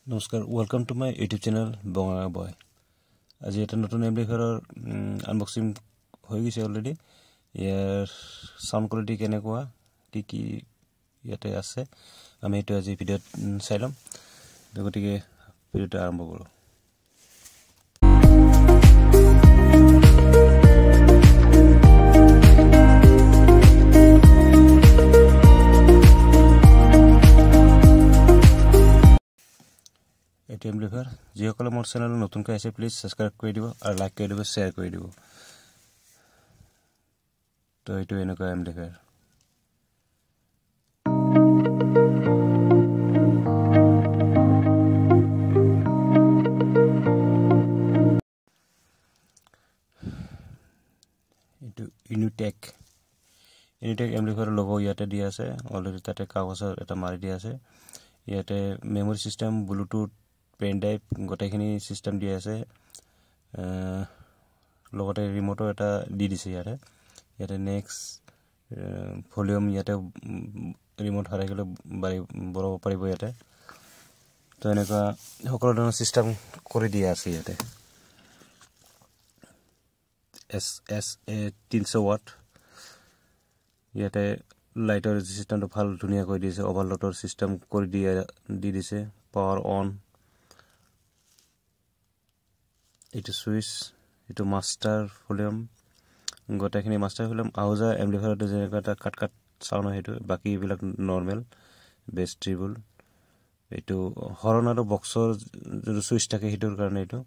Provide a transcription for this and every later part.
নমস্কাৰ welcome to my YouTube channel Bongara boy. আজি এটা নতুন এমপ্লিফায়াৰৰ আনবক্সিং হৈ গৈছে অলৰেডি। ইয়াৰ সাউন্ড কোৱালিটি কেনেকুৱা কি ইয়াতে আছে আমি এটা আজি ভিডিঅ'ত চাই লম। গতিকে ভিডিঅ'টো আৰম্ভ কৰোঁ। এটি এমপ্লিফায়াৰ যিসকলে মোৰ চেনেল নতুনকৈ আছে প্লিজ সাবস্ক্ৰাইব কৰি দিব আৰু লাইক কৰি দিব, শ্বেয়াৰ কৰি দিব। তো এইটো এনেকুৱা এমপ্লিফায়াৰ। এইটো ইউনিটেক এমপ্লিফায়াৰৰ লোগো ইয়াতে দিয়া আছে। অলৰেডি তাতে কাগজৰ এটা মাৰি দিয়া আছে। ইয়াতে memory system, bluetooth, pen drive গোটেইখিনি সিস্টেম দিয়া আছে। লগতে ৰিমোটো এটা দি দিছে ইয়াতে নেক্সট ভলিউম ইয়াতে ৰিমোট হাৰাই গ'লে বঢ়াব পাৰিব ইয়াতে। তো এনেকুৱা সকলো ধৰণৰ সিস্টেম কৰি দিয়া আছে ইয়াতে। SA 300 ওয়াট ইয়াতে লাইটৰ সিস্টেমটো ভাল ধুনীয়া কৰি দিছে। ওভাৰলোডৰ সিস্টেম কৰি দি দিছে। পাৱাৰ অন, এইটো সুইচ, এইটো মাষ্টাৰ ভলিউম, গোটেইখিনি মাষ্টাৰ ভলিউম। আউজা এমপ্লিফায়াৰটো যেনেকুৱা এটা কাট সাউন্ড হয় সেইটো, বাকী এইবিলাক নৰ্মেল বেছ ট্ৰিবল। এইটো হৰ্ণ আৰু বক্সৰ যিটো সুইচ থাকে সেইটোৰ কাৰণে এইটো।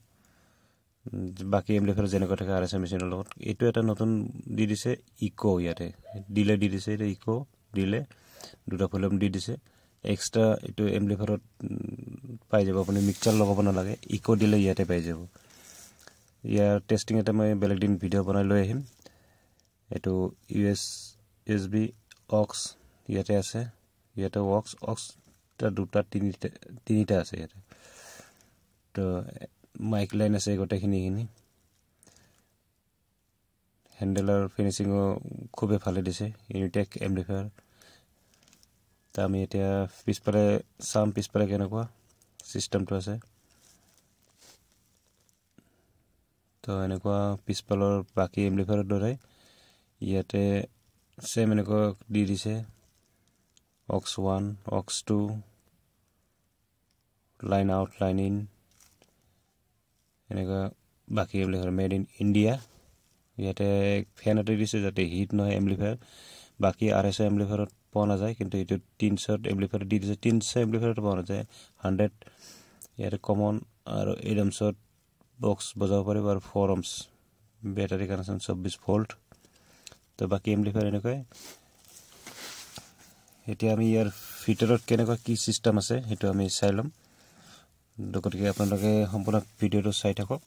বাকী এমপ্লিফায়াৰ যেনেকুৱা থাকে RSA মেচিনৰ লগত। এইটো এটা নতুন দি দিছে ইকো, ইয়াতে ডিলে দি দিছে। এটা ইকো ডিলে, দুটা ভলিউম দি দিছে এক্সট্ৰা। এইটো এমপ্লিফায়াৰত পাই যাব, আপুনি মিক্সাৰ লগাব নালাগে। ইকো ডিলে ইয়াতে পাই যাব। ইয়াৰ টেষ্টিং এটা মই বেলেগ দিন ভিডিঅ' বনাই লৈ আহিম। এইটো USB অক্স ইয়াতে আছে। ইয়াতে অক্স দুটা তিনিটা আছে ইয়াতে। তো মাইক লাইন আছে গোটেইখিনি। হেণ্ডেলৰ ফিনিচিঙো খুবেই ভালে দিছে ইউনিটেক এমপ্লিফায়াৰ। তো আমি এতিয়া পিছফালে চাম, পিছফালে কেনেকুৱা চিষ্টেমটো আছে। তো এনেকুৱা পিছফালৰ বাকী এমপ্লিফায়াৰৰ দৰে ইয়াতে চেম এনেকুৱা দি দিছে। Aux 1, aux 2, line out, line in, এনেকুৱা বাকী এমপ্লিফায়াৰ মেড ইন ইণ্ডিয়া। ইয়াতে ফেন এটা দিছে যাতে হিট নহয় এমপ্লিফায়াৰ। বাকী RSA এমপ্লিফায়াৰত পোৱা নাযায়, কিন্তু এইটো 300 এমপ্লিফায়াৰ দি দিছে। 300 এমপ্লিফায়াৰত পোৱা নাযায়, 100 ইয়াতে কমন। আৰু 8 ohmছত বক্স বজাব পাৰিব আৰু 4 ohms বেটাৰী কানেকশ্যন 24 ভোল্ট। তো বাকী এমপ্লিফায়াৰ এনেকুৱাই। এতিয়া আমি ইয়াৰ ভিতৰত কেনেকুৱা কি চিষ্টেম আছে সেইটো আমি চাই ল'ম। গতিকে আপোনালোকে সম্পূৰ্ণ ভিডিঅ'টো চাই থাকক।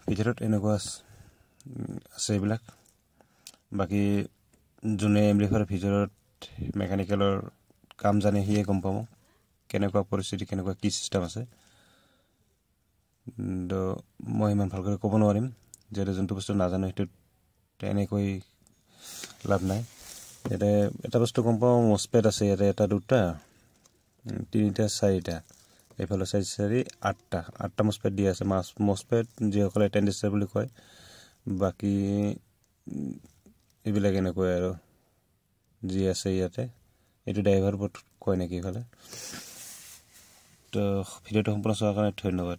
ভিতৰত এনেকুৱা আছে এইবিলাক। বাকী যোনে এমপ্লিফায়াৰ ভিতৰত মেকানিকেলৰ কাম জানে সিয়ে গম পাব কেনেকুৱা পৰিস্থিতি, কেনেকুৱা কি চিষ্টেম আছে। তো মই ইমান ভালকৈ ক'ব নোৱাৰিম, যেহেতু যোনটো বস্তু নাজানো সেইটো এনেকৈ লাভ নাই। এটা বস্তু গম পাওঁ মছপেট আছে ইয়াতে এটা দুটা তিনিটা চাৰিটা এইফালে 4 8টা মছপেট দিয়া আছে মছপেট যিসকলে টেন্ডিষ্টাৰ বুলি কয় বাকি এইবিলাক এনেকৈ আৰু যি আছে ইয়াতে এইটো ড্ৰাইভাৰ বট কয় নেকি ইফালে তো ভিডিঅ'টো সম্পূৰ্ণ চোৱাৰ কাৰণে ধন্যবাদ